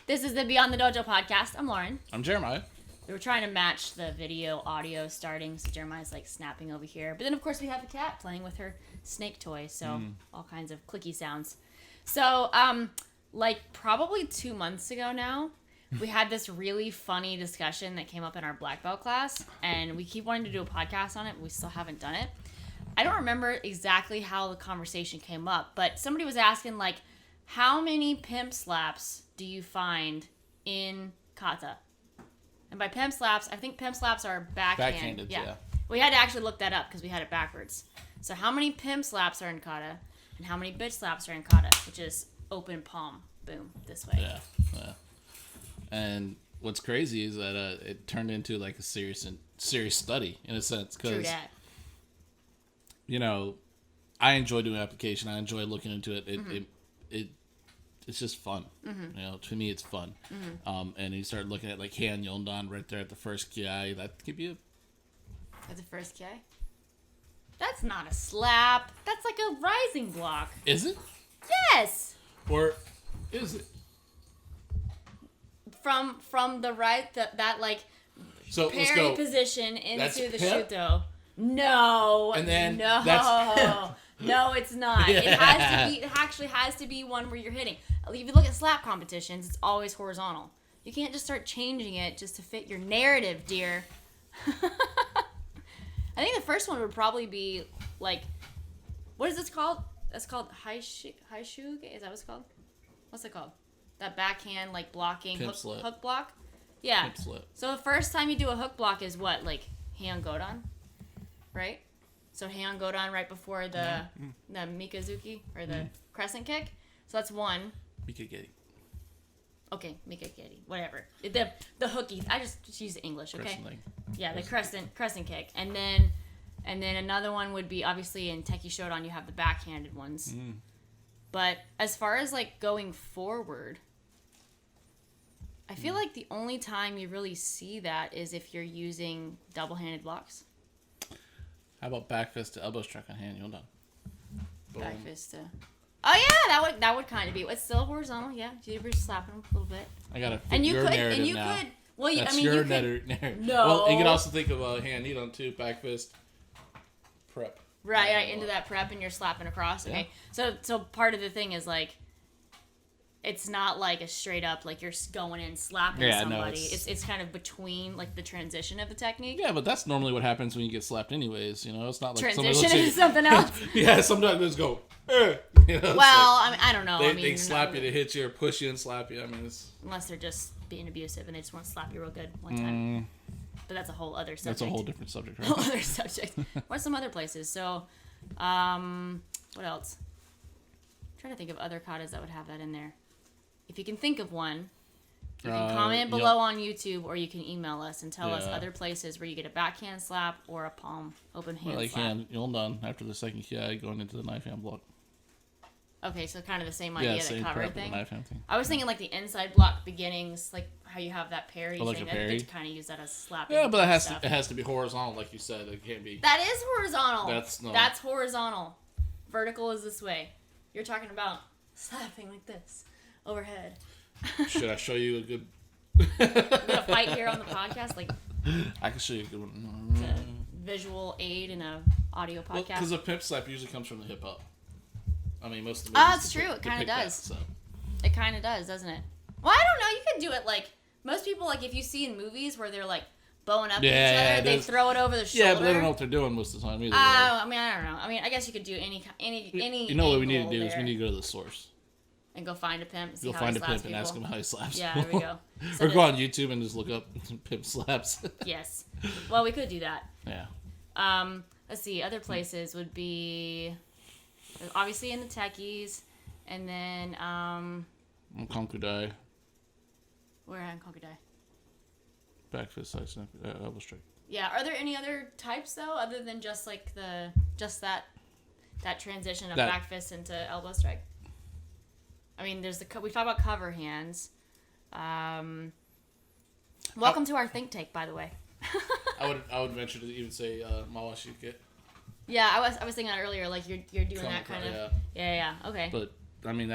This is the Beyond the Dojo podcast. I'm Lauren. I'm Jeremiah. We were trying to match the video audio starting, so Jeremiah's like snapping over here. But then, of course, we have the cat playing with her snake toy, so all kinds of clicky sounds. So, like probably 2 months ago now, we had this really funny discussion that came up in our black belt class, and we keep wanting to do a podcast on it, but we still haven't done it. I don't remember exactly how the conversation came up, but somebody was asking, like, how many pimp slaps do you find in kata? And by pimp slaps, I think pimp slaps are backhanded. Yeah. We had to actually look that up because we had it backwards. So how many pimp slaps are in kata, and how many bitch slaps are in kata, which is open palm, boom, this way. Yeah. And what's crazy is that it turned into like a serious study in a sense, because you know, I enjoy doing application. I enjoy looking into it. It's just fun. You know, to me, it's fun. And you start looking at like Han Yondan right there at the first ki. That could be At the first ki? That's not a slap. That's like a rising block. Is it? Yes. Or is it? From the right, that like so parry position into that's the pimp? shuto. No. And then no. that's pimp. No, it's not. Yeah. It actually has to be one where you're hitting. If you look at slap competitions, it's always horizontal. You can't just start changing it just to fit your narrative, dear. I think the first one would probably be like, what is this called? That's called haishuge. Is that what it's called? What's it called? That backhand like blocking hook block. Yeah. Pimp slip. So the first time you do a hook block is what, like Heian Godan, right? So Heian Godan right before the Mikazuki or the crescent kick. So that's one. Mikageri. Okay, Mikageri, whatever. The hooky. I just use English, okay? Yeah, the crescent kick, and then another one would be obviously in Teki Shodan you have the backhanded ones. But as far as like going forward, I feel like the only time you really see that is if you're using double-handed blocks. How about back fist to elbow strike on Han Yondan? Back fist to... Oh yeah, that would kind of be. It's still horizontal, yeah. You're slapping them a little bit. I gotta fit your narrative now. Well, that's I mean, your you could. narrative. No. Well, you can also think of Han Yondan too. Back fist, prep. Right, into that prep, and you're slapping across. Okay, so part of the thing is like, it's not like a straight up like you're going in slapping somebody. No, it's kind of between like the transition of the technique. Yeah, but that's normally what happens when you get slapped, anyways. You know, it's not like transition into something else. Yeah, sometimes they just go. You know, well, I mean, I don't know. They slap you, they hit you, or push you and slap you. I mean, unless they're just being abusive and they just want to slap you real good one time. But that's a whole other subject. That's a whole different subject, right? Whole other subject. Or some other places. So, what else? I'm trying to think of other katas that would have that in there. If you can think of one, you can comment below on YouTube, or you can email us and tell us other places where you get a backhand slap or a palm open hand slap. Han Yondan after the second ki going into the knife hand block. Okay, so kind of the same idea, that cover thing. Knife hand thing. I was thinking like the inside block beginnings, like how you have that parry like thing. A parry? I think kind of use that as slapping. Yeah, but it has to be horizontal, like you said. It can't be. That is horizontal. That's horizontal. Vertical is this way. You're talking about slapping like this overhead. Should I show you a good? We're gonna fight here on the podcast, like. I can show you a good one. It's a visual aid in a audio podcast. Because a pimp slap usually comes from the hip up. I mean, most of the movies. Oh, it's true. It kind of does. That, so. It kind of does, doesn't it? Well, I don't know. You can do it like most people. Like if you see in movies where they're like bowing up each other, they throw it over the shoulder. Yeah, but they don't know what they're doing most of the time either. I mean, I don't know. I mean, I guess you could do any. You know what we need to do is we need to go to the source. And go find a pimp. Go find a pimp and ask him how he slaps. Yeah, there we go. Or go on YouTube and just look up pimp slaps. Yes. Well, we could do that. Yeah. Let's see. Other places would be obviously in the techies, and then Konkudai. Where on Konkudai? Back fist, side snap, elbow strike. Yeah. Are there any other types though, other than just like that transition of back fist into elbow strike? I mean, we talk about cover hands. Welcome to our think tank, by the way. I would venture to even say Mawashike. Yeah, I was thinking that earlier. Like you're doing that kind of. Yeah. Okay. But I mean,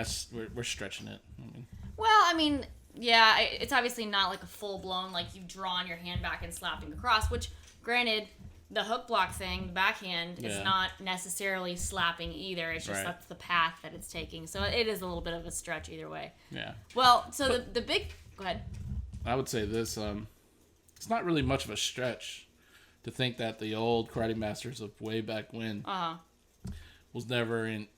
we're stretching it. Well, I mean, Yeah, it's obviously not like a full-blown, like you've drawn your hand back and slapping across, which, granted, the hook block thing, the backhand, is not necessarily slapping either. It's just that's the path that it's taking. So it is a little bit of a stretch either way. Yeah. Well, so the big... Go ahead. I would say this, it's not really much of a stretch to think that the old karate masters of way back when was never in...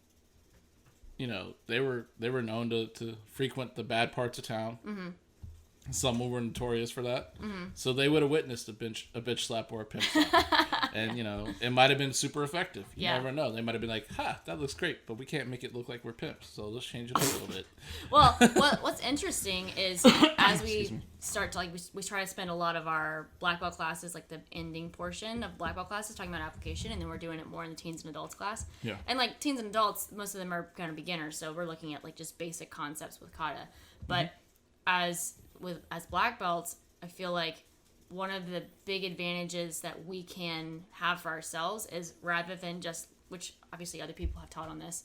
You know, they were known to frequent the bad parts of town. Mm-hmm. Some were notorious for that. Mm-hmm. So they would have witnessed a bitch slap or a pimp slap. And, you know, it might have been super effective. You never know. They might have been like, that looks great, but we can't make it look like we're pimps. So let's change it up a little bit. Well, what's interesting is as we start to, like, we try to spend a lot of our black belt classes, like the ending portion of black belt classes, talking about application, and then we're doing it more in the teens and adults class. Yeah. And, like, teens and adults, most of them are kind of beginners, so we're looking at, like, just basic concepts with kata. But as black belts, I feel like one of the big advantages that we can have for ourselves is rather than just, which obviously other people have taught on this,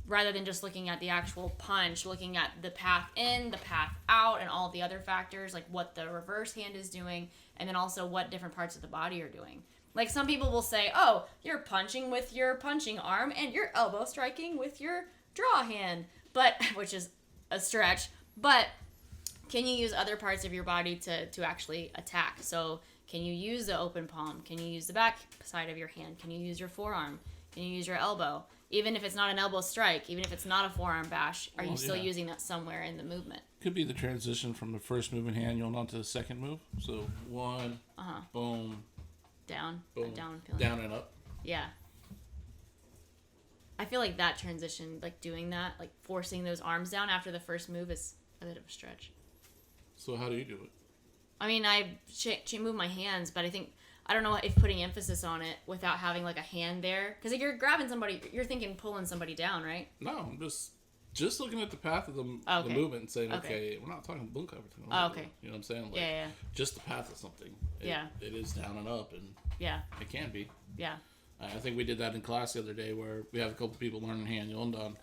rather than just looking at the actual punch, looking at the path in, the path out, and all the other factors, like what the reverse hand is doing, and then also what different parts of the body are doing. Like some people will say, oh, you're punching with your punching arm and you're elbow striking with your draw hand, which is a stretch, but can you use other parts of your body to actually attack? So can you use the open palm? Can you use the back side of your hand? Can you use your forearm? Can you use your elbow? Even if it's not an elbow strike, even if it's not a forearm bash, are you still using that somewhere in the movement? Could be the transition from the first move in hand onto the second move. So one, boom. Down. Boom. Down and up. Yeah. I feel like that transition, like doing that, like forcing those arms down after the first move is a bit of a stretch. So how do you do it? I mean, I move my hands, but I don't know if putting emphasis on it without having like a hand there, because if you're grabbing somebody, you're thinking pulling somebody down, right? No, I'm just looking at the path of the movement and saying, okay, we're not talking bunkai. Okay. You know what I'm saying? Like, just the path of something. It is down and up, and it can be. Yeah. I think we did that in class the other day where we have a couple people learning hand yondan,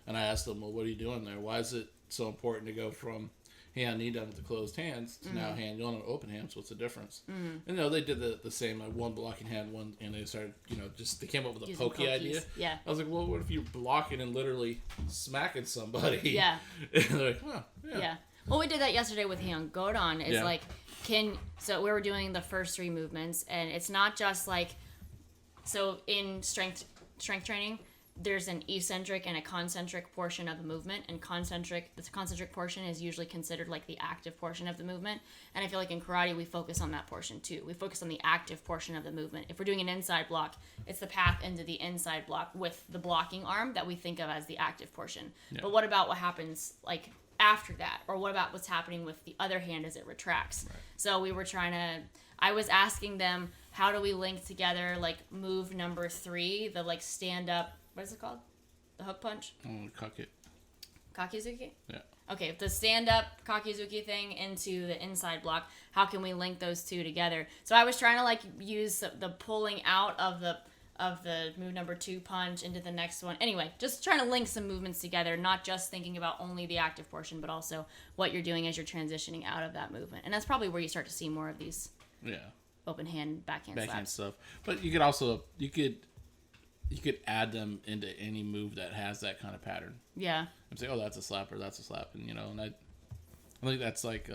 and I asked them, well, what are you doing there? Why is it so important to go from hand knee down with the closed hands to now hand on an open hand? So what's the difference? And they did the same, like one blocking hand, one, and they started, they came up with a pokey idea. Yeah. I was like, well, what if you're blocking and literally smacking somebody? Yeah. And they're like, oh, yeah. Yeah. Well, we did that yesterday with Hyun Godon. So we were doing the first three movements, and it's not just like, so in strength training, there's an eccentric and a concentric portion of the movement, and the concentric portion is usually considered like the active portion of the movement. And I feel like in karate, we focus on that portion too. We focus on the active portion of the movement. If we're doing an inside block, it's the path into the inside block with the blocking arm that we think of as the active portion. Yeah. But what about what happens like after that? Or what about what's happening with the other hand as it retracts? Right. So I was asking them, how do we link together like move number 3, the like stand up, what is it called? The hook punch? Kakizuki? Yeah. Okay, the stand-up Kakizuki thing into the inside block, how can we link those two together? So I was trying to like use the pulling out of the move number 2 punch into the next one. Anyway, just trying to link some movements together, not just thinking about only the active portion, but also what you're doing as you're transitioning out of that movement. And that's probably where you start to see more of these open hand, backhand slaps. Stuff. But you could also, you could add them into any move that has that kind of pattern. Yeah. And say, oh, that's a slap, or that's a slap. And, and I think that's like,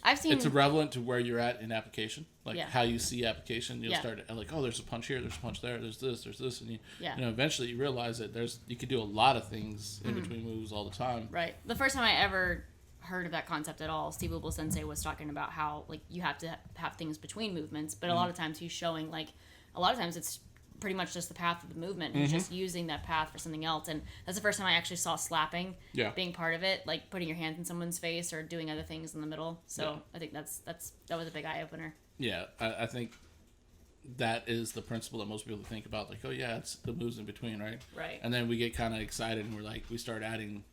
it's irrelevant to where you're at in application. Like how you see application. You'll start to, like, oh, there's a punch here, there's a punch there, there's this. And eventually you realize that you could do a lot of things in between moves all the time. Right. The first time I ever heard of that concept at all, Steve Ubel Sensei was talking about how, like, you have to have things between movements. But a lot of times he's showing, like, a lot of times it's pretty much just the path of the movement, and just using that path for something else. And that's the first time I actually saw slapping being part of it, like putting your hands in someone's face or doing other things in the middle. So I think that was a big eye opener. Yeah, I think that is the principle that most people think about. Like, oh yeah, it's the moves in between, right? Right. And then we get kind of excited and we start adding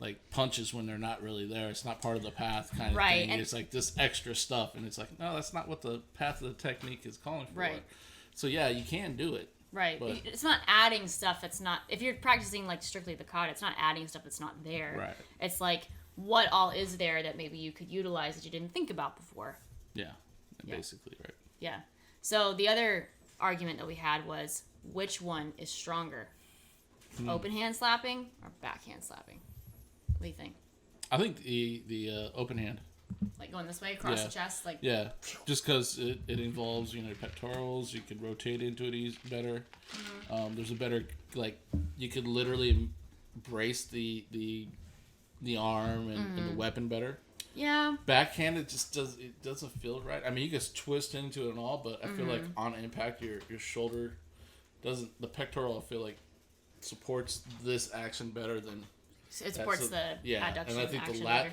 like punches when they're not really there. It's not part of the path kind of thing. And it's like this extra stuff, and it's like, no, that's not what the path of the technique is calling for. Right. So yeah, you can do it. Right. But it's not adding stuff that's not... If you're practicing, like, strictly the kata, it's not adding stuff that's not there. Right. It's like, what all is there that maybe you could utilize that you didn't think about before? Yeah. Basically, right. Yeah. So the other argument that we had was, which one is stronger? Open hand slapping or backhand slapping? What do you think? I think the open hand. Like going this way across the chest? Like just because it involves, your pectorals. You could rotate into it better. There's a better, like, you could literally brace the arm and the weapon better. Yeah. Backhand, it doesn't feel right. I mean, you can twist into it and all, but I feel like on impact, your shoulder doesn't, the pectoral, I feel like, supports this action better than... It supports the adduction and I think action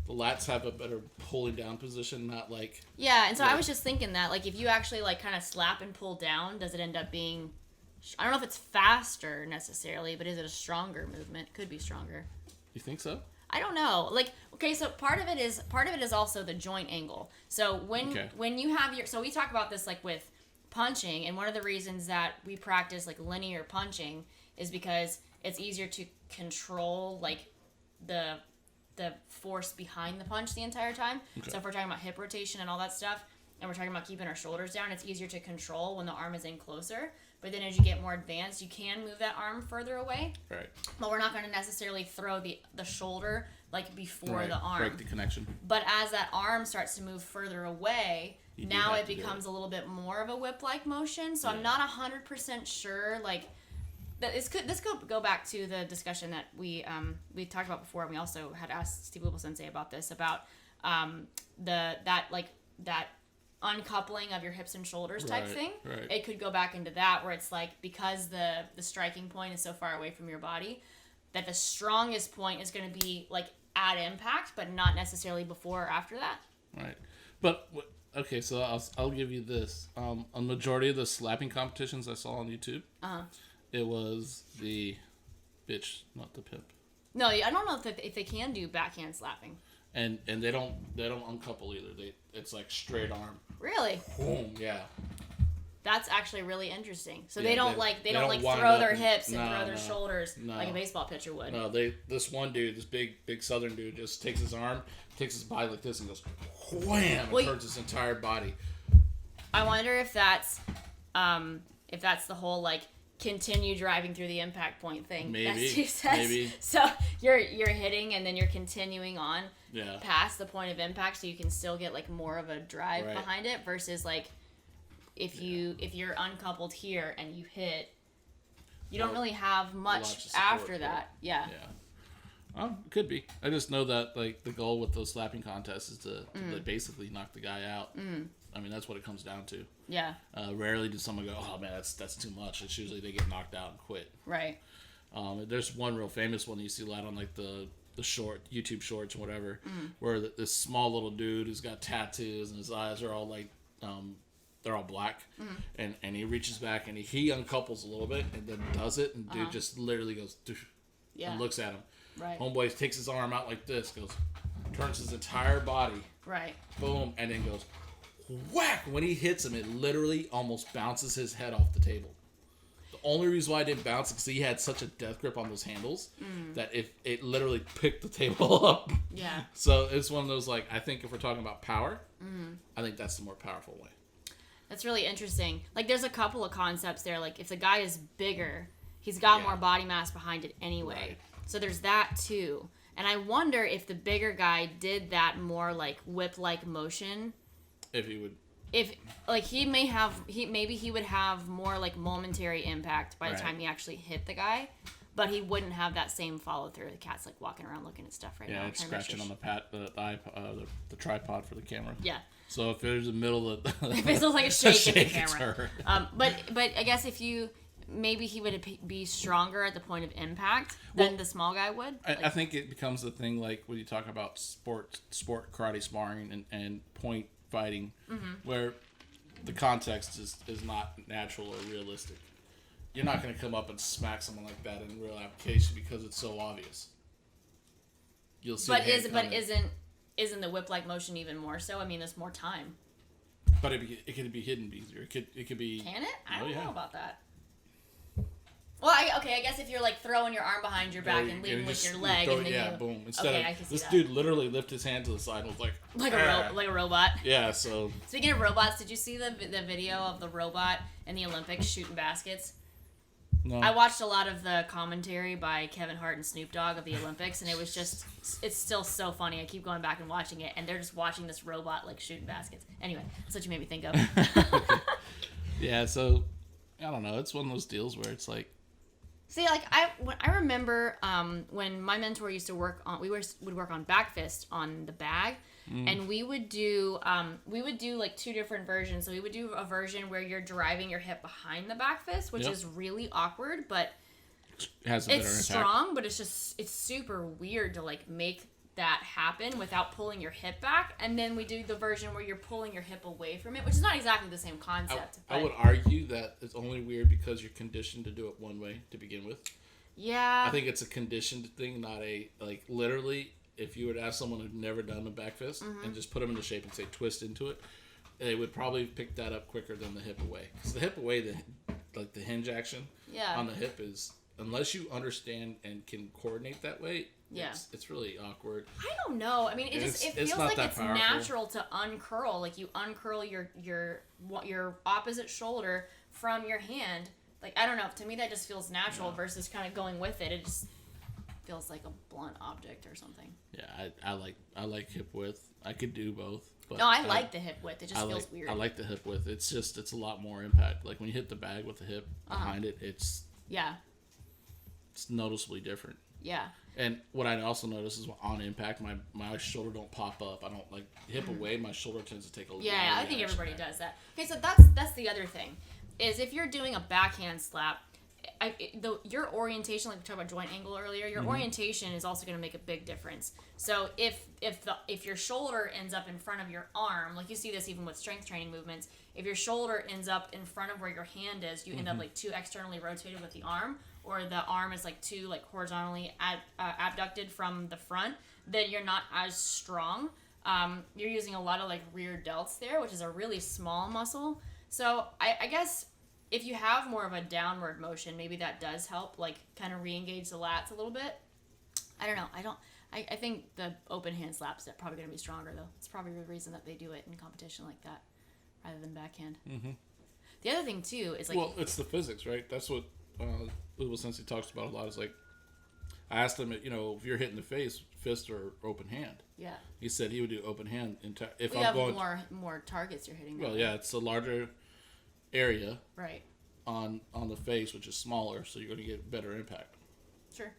the lats have a better pulling down position, not like... Yeah, and so I was just thinking that, like, if you actually, like, kind of slap and pull down, does it end up being... I don't know if it's faster, necessarily, but is it a stronger movement? Could be stronger. You think so? I don't know. Like, okay, so part of it is also the joint angle. So when you have your... So we talk about this, like, with punching, and one of the reasons that we practice, like, linear punching is because it's easier to control, like, the force behind the punch the entire time. Okay. So if we're talking about hip rotation and all that stuff, and we're talking about keeping our shoulders down, it's easier to control when the arm is in closer. But then as you get more advanced, you can move that arm further away. Right. But we're not going to necessarily throw the shoulder, like, before the arm. Break the connection. But as that arm starts to move further away, now it becomes a little bit more of a whip-like motion. So I'm not 100% sure, like... This could go back to the discussion that we talked about before, and we also had asked Steve Whipple Sensei about this, about that uncoupling of your hips and shoulders type thing. Right. It could go back into that, where it's like, because the striking point is so far away from your body, that the strongest point is going to be, like, at impact, but not necessarily before or after that. Right. But okay, so I'll give you this. A majority of the slapping competitions I saw on YouTube. It was the bitch, not the pimp. No, I don't know if they can do backhand slapping. And they don't uncouple either. It's like straight arm. Really? Boom, yeah. That's actually really interesting. So yeah, they don't throw their hips and throw their shoulders like a baseball pitcher would. No, this one dude, this big southern dude, just takes his arm, takes his body like this, and goes wham, and turns his entire body. I wonder if that's the whole, like, continue driving through the impact point thing. Maybe. Maybe. So you're hitting and then you're continuing on past the point of impact, so you can still get, like, more of a drive behind it, versus, like, if you're uncoupled here and you hit, you don't really have much after that. Yeah. Could be. I just know that, like, the goal with those slapping contests is to basically knock the guy out. I mean, that's what it comes down to. Yeah. Rarely does someone go, oh man, that's too much. It's usually they get knocked out and quit. Right. There's one real famous one you see a lot on, like, the short YouTube shorts or whatever, where this small little dude who's got tattoos and his eyes are all, like, they're all black, and he reaches back and he uncouples a little bit and then does it, and dude just literally goes and looks at him. Right. Homeboy takes his arm out like this, turns his entire body. Right. Boom, and then goes whack. When he hits him, it literally almost bounces his head off the table. The only reason why it didn't bounce is because he had such a death grip on those handles that it literally picked the table up. Yeah. So it's one of those, like, I think if we're talking about power, I think that's the more powerful way. That's really interesting. Like, there's a couple of concepts there. Like, if the guy is bigger, he's got more body mass behind it anyway. Right. So there's that too. And I wonder if the bigger guy did that more, like, whip-like motion. Maybe he would have more, like, momentary impact by the time he actually hit the guy, but he wouldn't have that same follow through. The cat's, like, walking around looking at stuff now. Yeah, it's scratching on the tripod for the camera. Yeah. So if there's a middle of if it looks like a shake in the camera. But I guess maybe he would be stronger at the point of impact than the small guy would. I think it becomes the thing, like, when you talk about sport karate sparring and point fighting, where the context is not natural or realistic. You're not going to come up and smack someone like that in real application because it's so obvious. You'll see. Isn't the whip-like motion even more so? I mean, there's more time. But it can be hidden easier. It could be. Can it? I don't know about that. Well, I guess if you're like throwing your arm behind your back and leading with your leg, and then boom. Instead I can see this that. dude literally lifted his hand to the side and was like a robot. Yeah. So speaking of robots, did you see the video of the robot in the Olympics shooting baskets? No. I watched a lot of the commentary by Kevin Hart and Snoop Dogg of the Olympics, and it's still so funny. I keep going back and watching it, and they're just watching this robot like shooting baskets. Anyway, that's what you made me think of. Yeah. So I don't know. It's one of those deals where it's like. See, like I remember when my mentor used to work on, would work on back fist on the bag, and we would do like two different versions. So we would do a version where you're driving your hip behind the back fist, which is really awkward, but it's strong. But it's super weird to like make that happen without pulling your hip back, and then we do the version where you're pulling your hip away from it, which is not exactly the same concept. I would argue that it's only weird because you're conditioned to do it one way to begin with. Yeah. I think it's a conditioned thing, not a, like, literally, if you would ask someone who'd never done a back fist and just put them in the shape and say twist into it, they would probably pick that up quicker than the hip away. Because the hip away, the hinge action on the hip is, unless you understand and can coordinate that way, it's really awkward. I don't know. I mean, it feels like it's powerful. Natural to uncurl. Like you uncurl your opposite shoulder from your hand. Like, I don't know. To me, that just feels natural versus kind of going with it. It just feels like a blunt object or something. Yeah, I like hip width. I could do both. But no, I like the hip width. It just feels weird. I like the hip width. It's a lot more impact. Like when you hit the bag with the hip behind it, it's noticeably different. Yeah. And what I also notice is on impact, my shoulder don't pop up. I don't like hip away. My shoulder tends to take a little. Yeah, I think everybody does that. Okay, so that's the other thing, is if you're doing a backhand slap, your orientation, like we talked about joint angle earlier, your orientation is also going to make a big difference. So if your shoulder ends up in front of your arm, like you see this even with strength training movements, if your shoulder ends up in front of where your hand is, you end up like too externally rotated with the arm, or the arm is like too like horizontally abducted from the front, then you're not as strong. You're using a lot of like rear delts there, which is a really small muscle. So I guess if you have more of a downward motion, maybe that does help, like kind of re-engage the lats a little bit. I don't know. I think the open hand slaps are probably going to be stronger though. It's probably the reason that they do it in competition like that rather than backhand. Mm-hmm. The other thing too is like, well, it's the physics, right? That's what Uwe Sensei talks about a lot. Is like, I asked him, if you're hitting the face, fist or open hand. Yeah. He said he would do open hand. If I'm going more targets you're hitting. Well, yeah, it's a larger area. Right. On the face, which is smaller, so you're going to get better impact. Sure.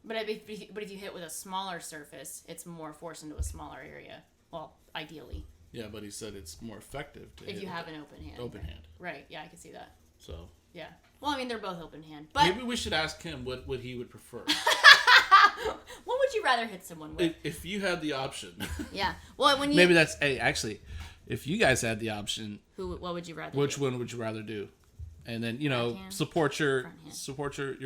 But if you hit with a smaller surface, it's more force into a smaller area. Well, ideally. Yeah, but he said it's more effective if you have an open hand. Open hand. Right. Yeah, I can see that. So. Yeah. Well, I mean, they're both open hand. But maybe we should ask him what he would prefer. What would you rather hit someone with? If you had the option. Yeah. Well, when you maybe that's actually, if you guys had the option, what would you rather? Which one would you rather do? And then support your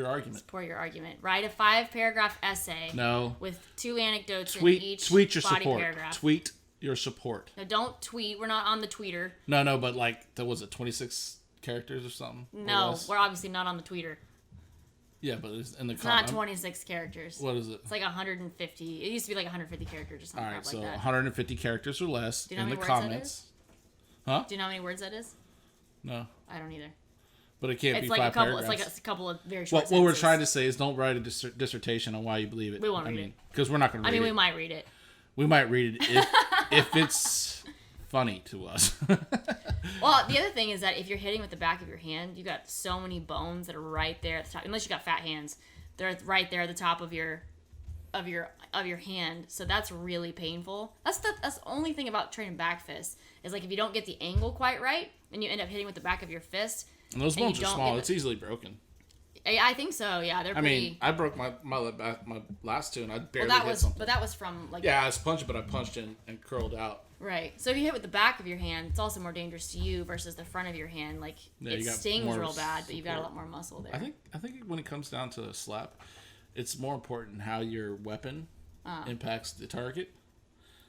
argument. Support your argument. Write a 5-paragraph essay. No. With 2 anecdotes in each tweet your body support. paragraph. Tweet your support. No, don't tweet. We're not on the tweeter. No, but like, was it 26 characters or something? No, we're obviously not on the tweeter. Yeah, but it's in the It's not 26 characters. What is it? It's like 150. It used to be like 150 characters or something. All right, so like that. 150 characters or less in the comments. Huh? Do you know how many words that is? No. I don't either. But it can't be like 5 paragraphs. It's like a couple of very short sentences. What we're trying to say is don't write a dissertation on why you believe it. We won't read it. Because we're not going to read it. We might read it. We might read it if it's funny to us. Well, the other thing is that if you're hitting with the back of your hand, you got so many bones that are right there at the top. Unless you got fat hands, they're right there at the top of your hand. So that's really painful. That's the only thing about training back fists is like if you don't get the angle quite right and you end up hitting with the back of your fist. And those bones are small. It's easily broken. I think so. Yeah, they're pretty. I mean, I broke my last two, and I barely hit something. But that was from like. Yeah, I was punching, but I punched in and curled out. Right. So if you hit with the back of your hand, it's also more dangerous to you versus the front of your hand. Like it stings real bad, but you've got a lot more muscle there. I think when it comes down to a slap, it's more important how your weapon impacts the target,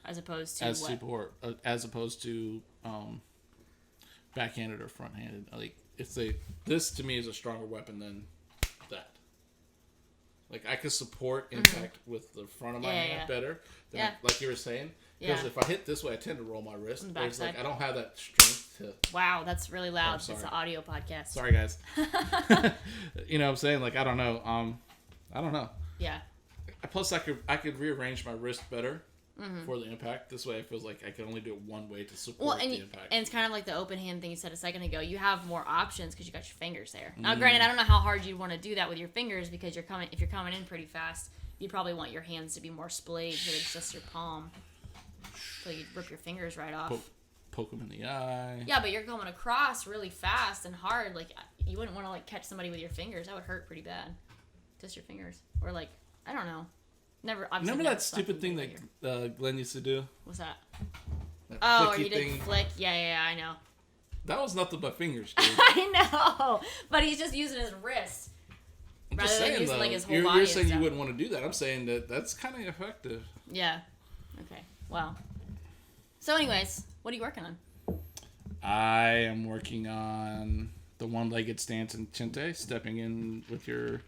as opposed to backhanded or front-handed. Like this to me is a stronger weapon than Like I could support impact with the front of my hand better than like you were saying. Because if I hit this way, I tend to roll my wrist. It's like I don't have that strength to. Wow, that's really loud. It's an audio podcast. Sorry, guys. You know what I'm saying? Like I don't know. I don't know. Yeah. Plus, I could rearrange my wrist better for the impact. This way, it feels like I can only do it one way to support the impact. And it's kind of like the open hand thing you said a second ago. You have more options because you got your fingers there. Now, granted, I don't know how hard you'd want to do that with your fingers because if you're coming in pretty fast, you'd probably want your hands to be more splayed so it's just your palm. So you'd rip your fingers right off. Poke them in the eye. Yeah, but you're going across really fast and hard. Like you wouldn't want to like catch somebody with your fingers. That would hurt pretty bad. Just your fingers, or like I don't know. Remember that stupid thing that Glenn used to do? What's that? That or you did flick. Yeah, I know. That was nothing but fingers, dude. I know, but he's just using his wrist. I'm just saying, though, like his whole body. You're saying you wouldn't want to do that. I'm saying that's kind of effective. Yeah. Okay. Well. So, anyways, what are you working on? I am working on the one-legged stance in Chinte, stepping in with your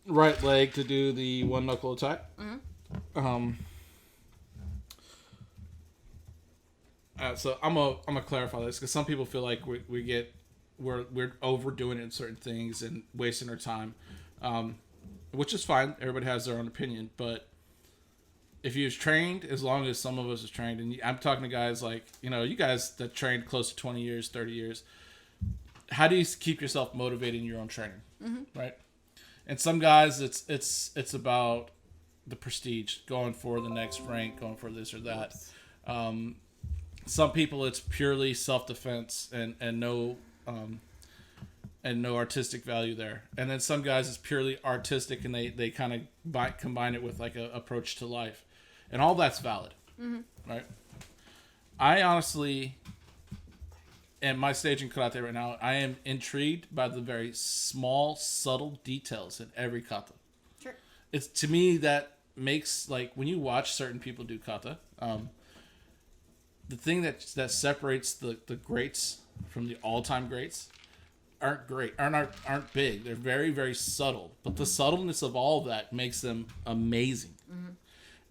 right leg to do the one knuckle attack. So I'm gonna clarify this because some people feel like we're overdoing it in certain things and wasting our time, which is fine. Everybody has their own opinion, but if you've trained, as long as some of us have trained, and I'm talking to guys like, you guys that trained close to 20 years, 30 years, how do you keep yourself motivated in your own training, right? And some guys, it's about the prestige, going for the next rank, going for this or that. Some people, it's purely self-defense and no artistic value there. And then some guys, it's purely artistic, and they kind of combine it with like an approach to life. And all that's valid, right? I honestly, at my stage in karate right now, I am intrigued by the very small, subtle details in every kata. Sure. It's, to me, that makes, like, when you watch certain people do kata, the thing that separates the greats from the all-time greats aren't big. They're very, very subtle. But the subtleness of all of that makes them amazing.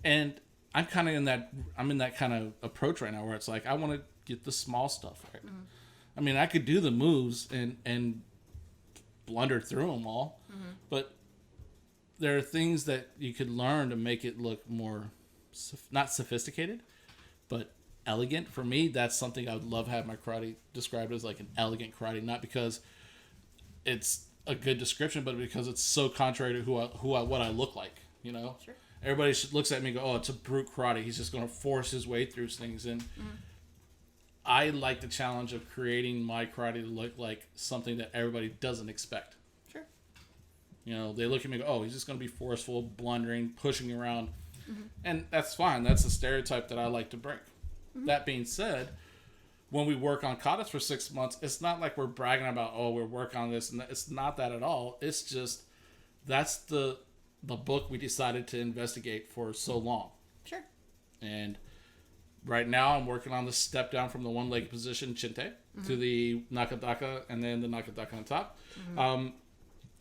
And I'm kind of in that kind of approach right now where it's like I want to get the small stuff right. I mean, I could do the moves and blunder through them all, but there are things that you could learn to make it look more not sophisticated, but elegant. For me, that's something I would love to have my karate described as like an elegant karate, not because it's a good description, but because it's so contrary to what I look like, Sure. Everybody looks at me and go, oh, it's a brute karate. He's just going to force his way through things. And I like the challenge of creating my karate to look like something that everybody doesn't expect. Sure. They look at me and go, oh, he's just going to be forceful, blundering, pushing around. And that's fine. That's a stereotype that I like to break. That being said, when we work on katas for 6 months, it's not like we're bragging about, oh, we're working on this. And it's not that at all. It's just, that's the book we decided to investigate for so long. Sure. And right now I'm working on the step down from the one-legged position, Chinte, to the nakadaka, and then the nakadaka on top. And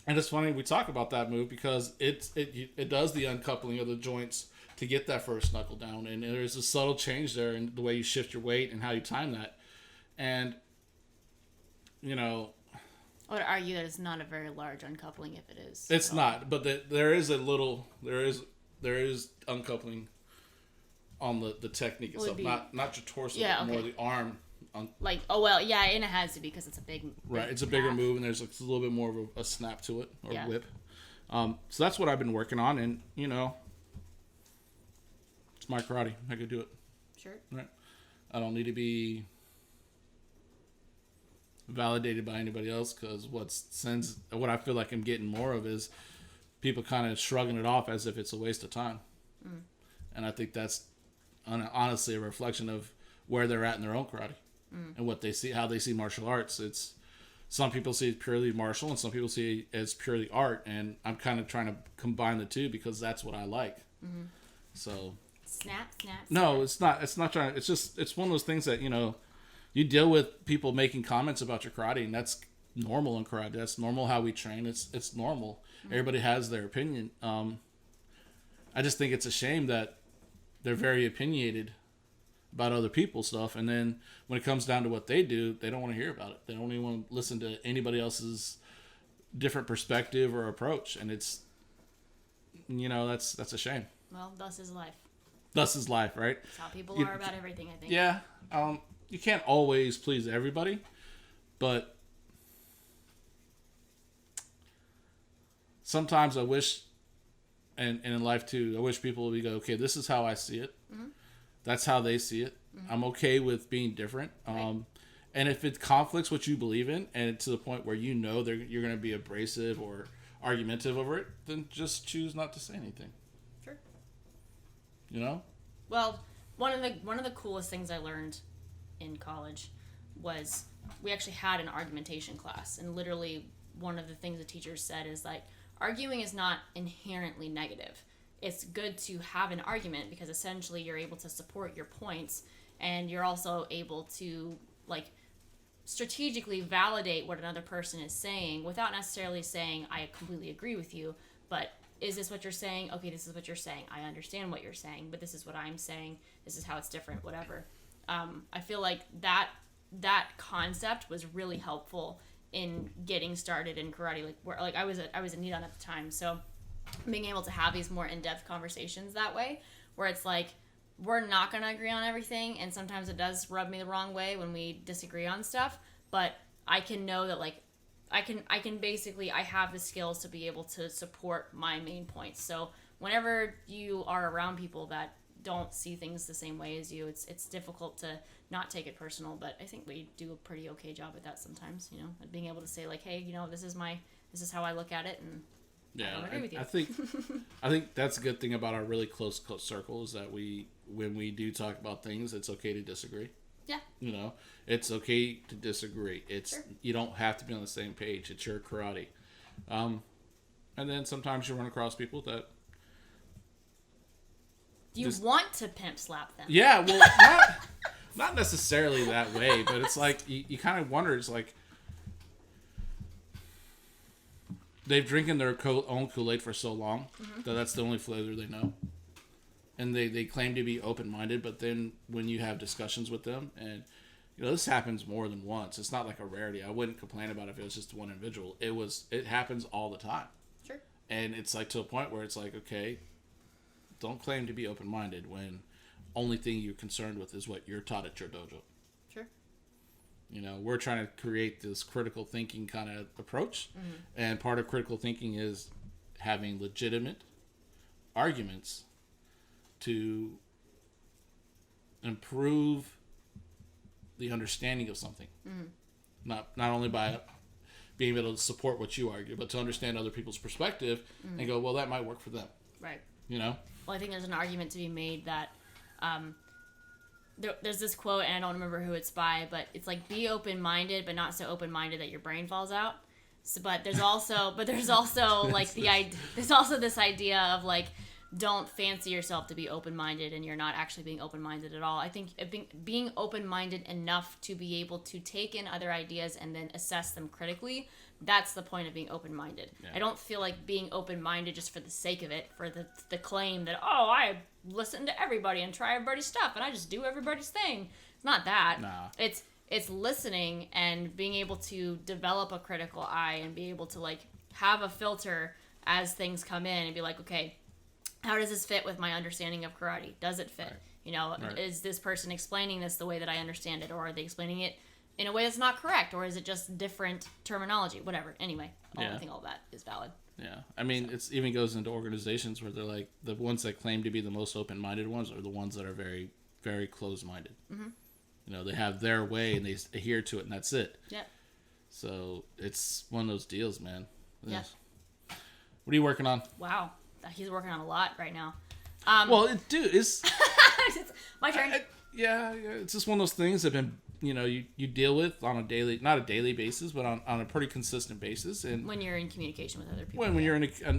it's funny we talk about that move because it does the uncoupling of the joints to get that first knuckle down. And there's a subtle change there in the way you shift your weight and how you time that. And, I would argue that it's not a very large uncoupling if it is. It's not, but there is uncoupling on the technique itself, not your torso, but more the arm. And it has to be because it's a big right. It's a bigger move, and there's a little bit more of a snap to it or whip. So that's what I've been working on, and it's my karate. I could do it. Sure. Right. I don't need to be validated by anybody else because what I feel like I'm getting more of is people kind of shrugging it off as if it's a waste of time. And I think that's honestly a reflection of where they're at in their own karate and what they see, how they see martial arts. It's some people see it purely martial and some people see it as purely art, and I'm kind of trying to combine the two because that's what I like. So snap. No, it's not trying. It's one of those things that you deal with people making comments about your karate, and that's normal in karate. That's normal how we train. It's normal. Everybody has their opinion. I just think it's a shame that they're very opinionated about other people's stuff, and then when it comes down to what they do, they don't want to hear about it. They don't even want to listen to anybody else's different perspective or approach, and it's, that's a shame. Well, thus is life. Thus is life, right? That's how people are about everything, I think. Yeah. You can't always please everybody, but sometimes I wish, and in life too, I wish people would go, okay, this is how I see it. Mm-hmm. That's how they see it. Mm-hmm. I'm okay with being different. Right. And if it conflicts what you believe in, and to the point where you're going to be abrasive or argumentative over it, then just choose not to say anything. Sure. Well, one of the coolest things I learned in college was we actually had an argumentation class, and literally one of the things the teachers said is like, arguing is not inherently negative. It's good to have an argument because essentially you're able to support your points, and you're also able to like strategically validate what another person is saying without necessarily saying I completely agree with you, but is this what you're saying? Okay, this is what you're saying. I understand what you're saying, but this is what I'm saying. This is how it's different, whatever. I feel like that concept was really helpful in getting started in karate. I was a Nidan at the time, so being able to have these more in-depth conversations that way, where it's like we're not going to agree on everything, and sometimes it does rub me the wrong way when we disagree on stuff, but I can know that like I can basically, I have the skills to be able to support my main points. So whenever you are around people that don't see things the same way as you, it's difficult to not take it personal, but I think we do a pretty okay job at that sometimes, being able to say like, hey, this is how I look at it, and yeah, I don't agree with you. I think that's a good thing about our really close circle is that when we do talk about things, it's okay to disagree. Yeah. It's okay to disagree. Sure. You don't have to be on the same page. It's your karate. And then sometimes you run across people that you want to pimp slap them. Yeah, well, not necessarily that way, but it's like you kind of wonder. It's like they've drinking their own Kool-Aid for so long that that's the only flavor they know. And they claim to be open-minded, but then when you have discussions with them, and this happens more than once. It's not like a rarity. I wouldn't complain about it if it was just one individual. It happens all the time. Sure. And it's like to a point where it's like, okay, don't claim to be open-minded when only thing you're concerned with is what you're taught at your dojo. Sure. We're trying to create this critical thinking kind of approach, and part of critical thinking is having legitimate arguments to improve the understanding of something. Not only by being able to support what you argue, but to understand other people's perspective and go, well, that might work for them. Right. Well, I think there's an argument to be made that there's this quote, and I don't remember who it's by, but it's like, be open-minded, but not so open-minded that your brain falls out. So, but there's also like there's also this idea of like, don't fancy yourself to be open-minded and you're not actually being open-minded at all. I think being open-minded enough to be able to take in other ideas and then assess them critically, that's the point of being open-minded. Yeah. I don't feel like being open-minded just for the sake of it, for the claim that, oh, I listen to everybody and try everybody's stuff and I just do everybody's thing. It's not that. Nah. It's listening and being able to develop a critical eye and be able to like have a filter as things come in and be like, okay, how does this fit with my understanding of karate? Does it fit? Right. Right. Is this person explaining this the way that I understand it, or are they explaining it in a way that's not correct, or is it just different terminology? Whatever. Anyway, I think all that is valid. Yeah. I mean, it even goes into organizations where they're like, the ones that claim to be the most open-minded ones are the ones that are very, very closed-minded. Mm-hmm. They have their way and they adhere to it, and that's it. Yeah. So it's one of those deals, man. Yeah. What are you working on? Wow. He's working on a lot right now. It's my turn. It's just one of those things that have been, you deal with on a daily, not a daily basis, but on a pretty consistent basis. And when you're in communication with other people,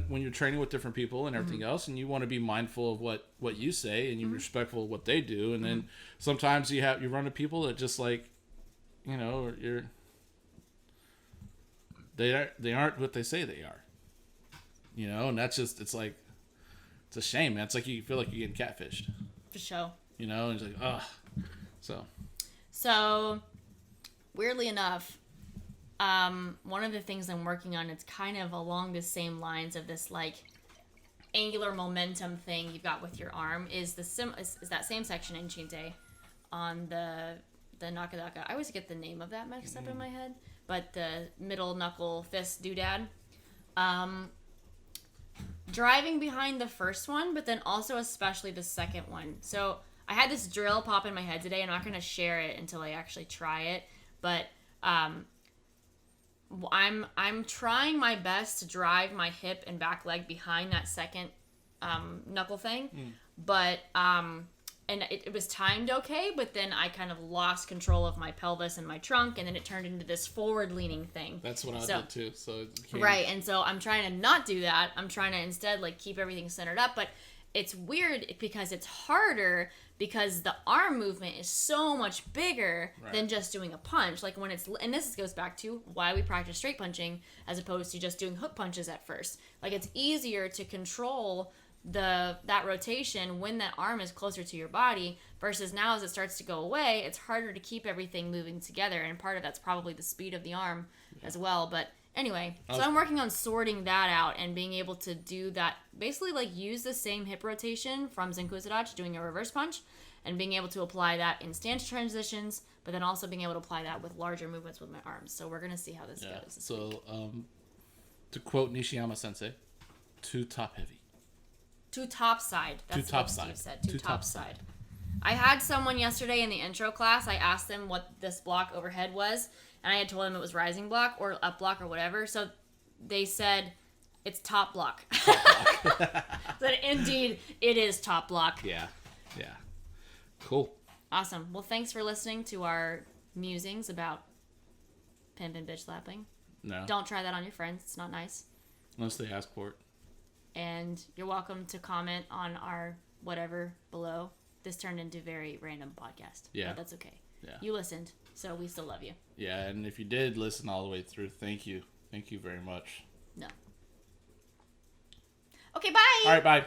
when you're training with different people and everything else, and you want to be mindful of what you say and you're respectful of what they do, and then sometimes you run into people that just like, they aren't what they say they are. You know, and that's just, it's like, it's a shame, man. It's like you feel like you're getting catfished. For sure. You know, and it's like, ugh. So, weirdly enough, one of the things I'm working on, it's kind of along the same lines of this, like, angular momentum thing you've got with your arm, is that same section in Chinte on the Nakadaka. I always get the name of that mixed up in my head, but the middle knuckle fist doodad. Driving behind the first one, but then also especially the second one. So I had this drill pop in my head today. I'm not going to share it until I actually try it, but I'm trying my best to drive my hip and back leg behind that second knuckle thing, but and it was timed okay, but then I kind of lost control of my pelvis and my trunk, and then it turned into this forward-leaning thing. That's what I did too. So right, and so I'm trying to not do that. I'm trying to instead like keep everything centered up, but it's weird because it's harder because the arm movement is so much bigger than just doing a punch. Like when it's, and this goes back to why we practice straight punching as opposed to just doing hook punches at first. Like it's easier to control that rotation when that arm is closer to your body versus now as it starts to go away, it's harder to keep everything moving together, and part of that's probably the speed of the arm as well. But anyway, so I'm working on sorting that out and being able to do that, basically like use the same hip rotation from Zenkusadach, doing a reverse punch, and being able to apply that in stance transitions, but then also being able to apply that with larger movements with my arms. So we're going to see how this goes. So to quote Nishiyama sensei, too top heavy. Too top side. That's what Steve said. Too top side. I had someone yesterday in the intro class. I asked them what this block overhead was, and I had told them it was rising block or up block or whatever. So they said it's top block. So indeed, it is top block. Yeah. Cool. Awesome. Well, thanks for listening to our musings about pimp and bitch slapping. No. Don't try that on your friends. It's not nice. Unless they ask for it. And you're welcome to comment on our whatever below. This turned into a very random podcast. Yeah. But that's okay. Yeah. You listened, so we still love you. Yeah, and if you did listen all the way through, thank you. Thank you very much. No. Okay, bye! All right, bye.